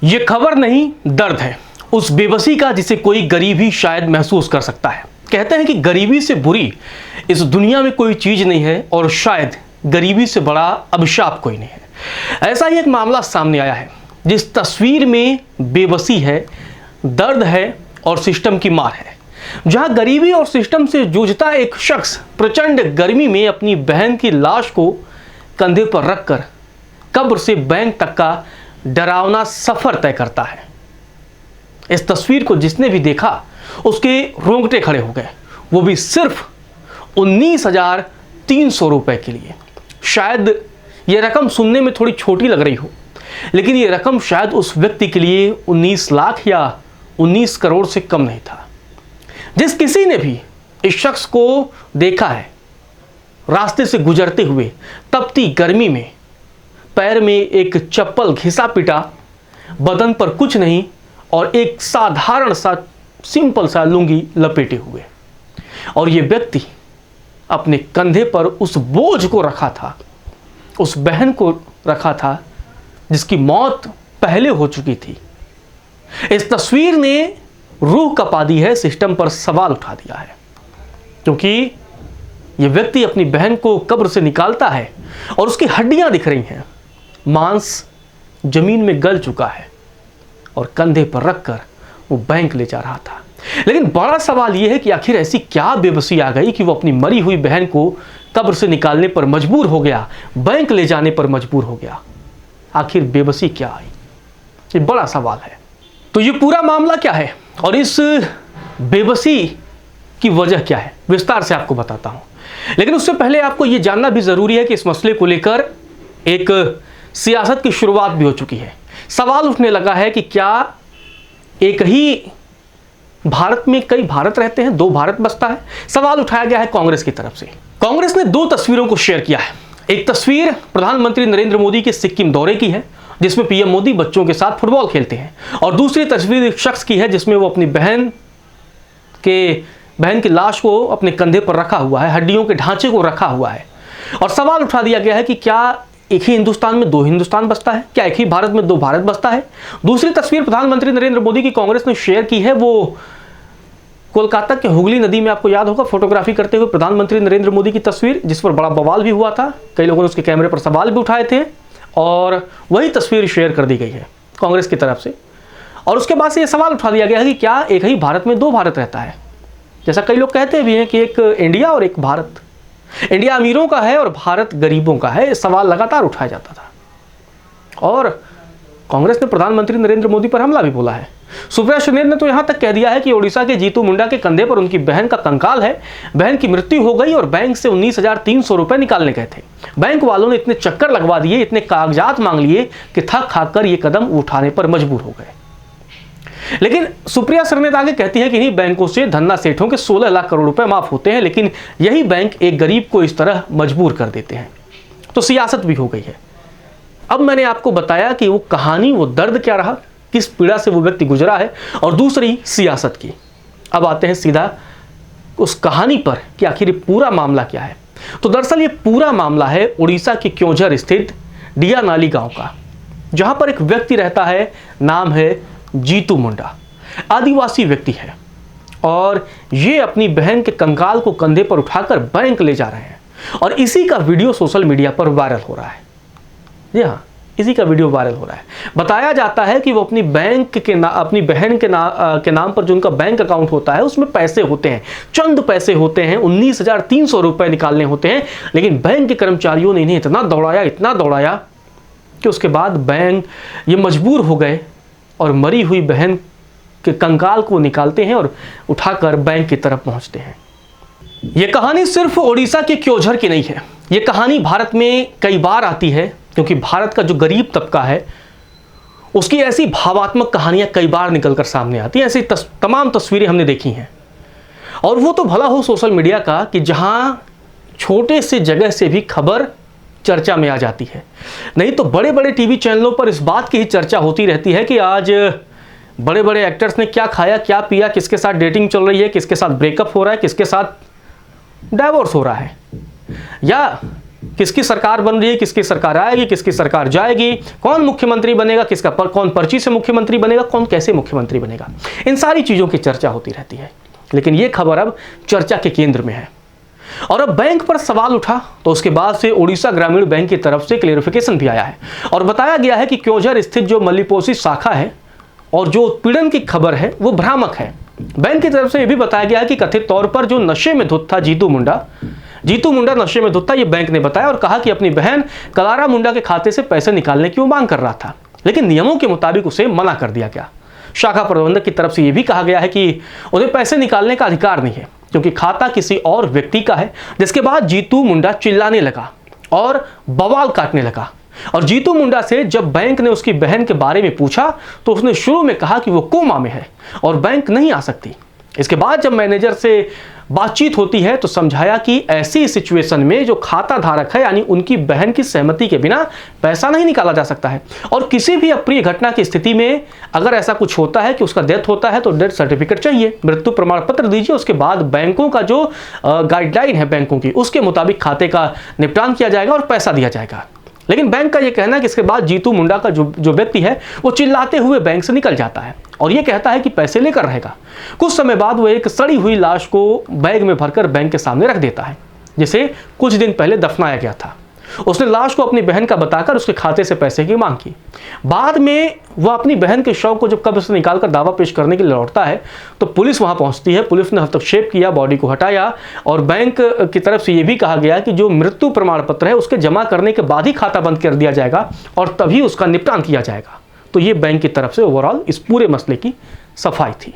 ये खबर नहीं, दर्द है उस बेबसी का जिसे कोई गरीब ही शायद महसूस कर सकता है। कहते हैं कि गरीबी से बुरी इस दुनिया में कोई चीज नहीं है और शायद गरीबी से बड़ा अभिशाप कोई नहीं है। ऐसा ही एक मामला सामने आया है जिस तस्वीर में बेबसी है, दर्द है और सिस्टम की मार है। जहां गरीबी और सिस्टम से जूझता एक शख्स प्रचंड गर्मी में अपनी बहन की लाश को कंधे पर रखकर कब्र से बैंक तक का डरावना सफर तय करता है। इस तस्वीर को जिसने भी देखा उसके रोंगटे खड़े हो गए, वो भी सिर्फ 19,300 रुपए के लिए। शायद यह रकम सुनने में थोड़ी छोटी लग रही हो, लेकिन यह रकम शायद उस व्यक्ति के लिए 19 लाख या 19 करोड़ से कम नहीं था। जिस किसी ने भी इस शख्स को देखा है रास्ते से गुजरते हुए तपती गर्मी में, पैर में एक चप्पल घिसा पिटा, बदन पर कुछ नहीं और एक साधारण सा सिंपल सा लुंगी लपेटे हुए, और ये व्यक्ति अपने कंधे पर उस बोझ को रखा था, उस बहन को रखा था जिसकी मौत पहले हो चुकी थी। इस तस्वीर ने रूह कपा दी है, सिस्टम पर सवाल उठा दिया है, क्योंकि ये व्यक्ति अपनी बहन को कब्र से निकालता है और उसकी हड्डियां दिख रही हैं, मांस जमीन में गल चुका है और कंधे पर रखकर वो बैंक ले जा रहा था। लेकिन बड़ा सवाल यह है कि आखिर ऐसी क्या बेबसी आ गई कि वो अपनी मरी हुई बहन को कब्र से निकालने पर मजबूर हो गया, बैंक ले जाने पर मजबूर हो गया। आखिर बेबसी क्या आई, ये बड़ा सवाल है। तो ये पूरा मामला क्या है और इस बेबसी की वजह क्या है, विस्तार से आपको बताता हूं। लेकिन उससे पहले आपको यह जानना भी जरूरी है कि इस मसले को लेकर एक सियासत की शुरुआत भी हो चुकी है। सवाल उठने लगा है कि क्या एक ही भारत में कई भारत रहते हैं, दो भारत बसता है। सवाल उठाया गया है कांग्रेस की तरफ से। कांग्रेस ने दो तस्वीरों को शेयर किया है। एक तस्वीर प्रधानमंत्री नरेंद्र मोदी के सिक्किम दौरे की है जिसमें पीएम मोदी बच्चों के साथ फुटबॉल खेलते हैं, और दूसरी तस्वीर एक शख्स की है जिसमें वो अपनी बहन की लाश को अपने कंधे पर रखा हुआ है, हड्डियों के ढांचे को रखा हुआ है। और सवाल उठा दिया गया है कि क्या एक ही हिंदुस्तान में दो हिंदुस्तान बसता है, क्या एक ही भारत में दो भारत बसता है। दूसरी तस्वीर प्रधानमंत्री नरेंद्र मोदी की कांग्रेस ने शेयर की है, वो कोलकाता के हुगली नदी में, आपको याद होगा, फोटोग्राफी करते हुए प्रधानमंत्री नरेंद्र मोदी की तस्वीर, जिस पर बड़ा बवाल भी हुआ था, कई लोगों ने उसके कैमरे पर सवाल भी उठाए थे, और वही तस्वीर शेयर कर दी गई है कांग्रेस की तरफ से। और उसके बाद से यह सवाल उठा दिया गया है कि क्या एक ही भारत में दो भारत रहता है। जैसा कई लोग कहते भी हैं कि एक इंडिया और एक भारत, इंडिया अमीरों का है और भारत गरीबों का है। सवाल लगातार उठाया जाता था और कांग्रेस ने प्रधानमंत्री नरेंद्र मोदी पर हमला भी बोला है। सुप्रिया सुले ने तो यहां तक कह दिया है कि ओडिशा के जीतू मुंडा के कंधे पर उनकी बहन का कंकाल है, बहन की मृत्यु हो गई और बैंक से 19,300 रुपए निकालने गए थे। बैंक वालों ने इतने चक्कर लगवा दिए, इतने कागजात मांग लिए कि थक हाक कर ये कदम उठाने पर मजबूर हो गए। लेकिन सुप्रिया सुले आगे कहती है कि इन्हीं बैंकों से धन्ना सेठों के 16 लाख करोड़ रुपए माफ होते हैं, लेकिन यही बैंक एक गरीब को इस तरह मजबूर कर देते हैं। तो सियासत भी हो गई है। अब मैंने आपको बताया कि वो कहानी, वो दर्द क्या रहा, किस पीड़ा से वो व्यक्ति गुजरा है, और दूसरी सियासत की। अब आते हैं सीधा उस कहानी पर कि आखिर ये पूरा मामला क्या है। तो दरअसल ये पूरा मामला है उड़ीसा के क्योंझर स्थित डियानाली गांव का, जहां पर एक व्यक्ति रहता है, नाम है जीतू मुंडा। आदिवासी व्यक्ति है और ये अपनी बहन के कंकाल को कंधे पर उठाकर बैंक ले जा रहे हैं, और इसी का वीडियो सोशल मीडिया पर वायरल हो रहा है। जी हाँ, इसी का वीडियो वायरल हो रहा है। बताया जाता है कि वो अपनी अपनी बहन के नाम पर जो उनका बैंक अकाउंट होता है उसमें पैसे होते हैं, चंद पैसे होते हैं, 19,300 रुपए निकालने होते हैं। लेकिन बैंक के कर्मचारियों ने इन्हें इतना दौड़ाया कि उसके बाद बैंक ये मजबूर हो गए और मरी हुई बहन के कंकाल को निकालते हैं और उठाकर बैंक की तरफ पहुंचते हैं। यह कहानी सिर्फ ओडिशा के क्योंझर की नहीं है, यह कहानी भारत में कई बार आती है, क्योंकि भारत का जो गरीब तबका है उसकी ऐसी भावात्मक कहानियां कई बार निकलकर सामने आती हैं। ऐसी तमाम तस्वीरें हमने देखी हैं। और वो तो भला हो सोशल मीडिया का कि जहां छोटे से जगह से भी खबर चर्चा में आ जाती है, नहीं तो बड़े बड़े टीवी चैनलों पर इस बात की ही चर्चा होती रहती है कि आज बड़े बड़े एक्टर्स ने क्या खाया, क्या पिया, किसके साथ डेटिंग चल रही है, किसके साथ ब्रेकअप हो रहा है, किसके साथ डाइवोर्स हो रहा है, या किसकी सरकार बन रही है, किसकी सरकार आएगी, किसकी सरकार जाएगी, कौन मुख्यमंत्री बनेगा, कौन पर्ची से मुख्यमंत्री बनेगा, कौन कैसे मुख्यमंत्री बनेगा, इन सारी चीज़ों की चर्चा होती रहती है। लेकिन ये खबर अब चर्चा के केंद्र में है। और अब बैंक पर सवाल उठा तो उसके बाद से उड़ीसा ग्रामीण बैंक की तरफ से क्लेरिफिकेशन भी आया है और बताया गया है कि क्योंझर स्थित जो मल्लीपोशी शाखा है और जो उत्पीड़न की खबर है वो भ्रामक है। बैंक की तरफ से यह भी बताया गया है कि कथित तौर पर जो नशे में धुत था जीतू मुंडा नशे में धुत था, ये बैंक ने बताया और कहा कि अपनी बहन कलारा मुंडा के खाते से पैसे निकालने की वो मांग कर रहा था, लेकिन नियमों के मुताबिक उसे मना कर दिया गया। शाखा प्रबंधक की तरफ से यह भी कहा गया है कि उन्हें पैसे निकालने का अधिकार नहीं है क्योंकि खाता किसी और व्यक्ति का है। जिसके बाद जीतू मुंडा चिल्लाने लगा और बवाल काटने लगा। और जीतू मुंडा से जब बैंक ने उसकी बहन के बारे में पूछा तो उसने शुरू में कहा कि वो कोमा में है और बैंक नहीं आ सकती। इसके बाद जब मैनेजर से बातचीत होती है तो समझाया कि ऐसी सिचुएशन में जो खाता धारक है यानी उनकी बहन की सहमति के बिना पैसा नहीं निकाला जा सकता है। और किसी भी अप्रिय घटना की स्थिति में अगर ऐसा कुछ होता है कि उसका डेथ होता है तो डेथ सर्टिफिकेट चाहिए, मृत्यु प्रमाण पत्र दीजिए। उसके बाद बैंकों का जो गाइडलाइन है बैंकों की, उसके मुताबिक खाते का निपटान किया जाएगा और पैसा दिया जाएगा। लेकिन बैंक का यह कहना है कि इसके बाद जीतू मुंडा का जो व्यक्ति है वो चिल्लाते हुए बैंक से निकल जाता है और ये कहता है कि पैसे लेकर रहेगा। कुछ समय बाद वो एक सड़ी हुई लाश को बैग में भरकर बैंक के सामने रख देता है जिसे कुछ दिन पहले दफनाया गया था। उसने लाश को अपनी बहन का बताकर उसके खाते से पैसे की मांग की। बाद में वह अपनी बहन के शव को जब कब्र से निकालकर दावा पेश करने के लिए लौटता है तो पुलिस वहां पहुंचती है। पुलिस ने हस्तक्षेप किया, बॉडी को हटाया और बैंक की तरफ से यह भी कहा गया कि जो मृत्यु प्रमाण पत्र है उसके जमा करने के बाद ही खाता बंद कर दिया जाएगा और तभी उसका निपटान किया जाएगा। तो ये बैंक की तरफ से ओवरऑल इस पूरे मसले की सफाई थी।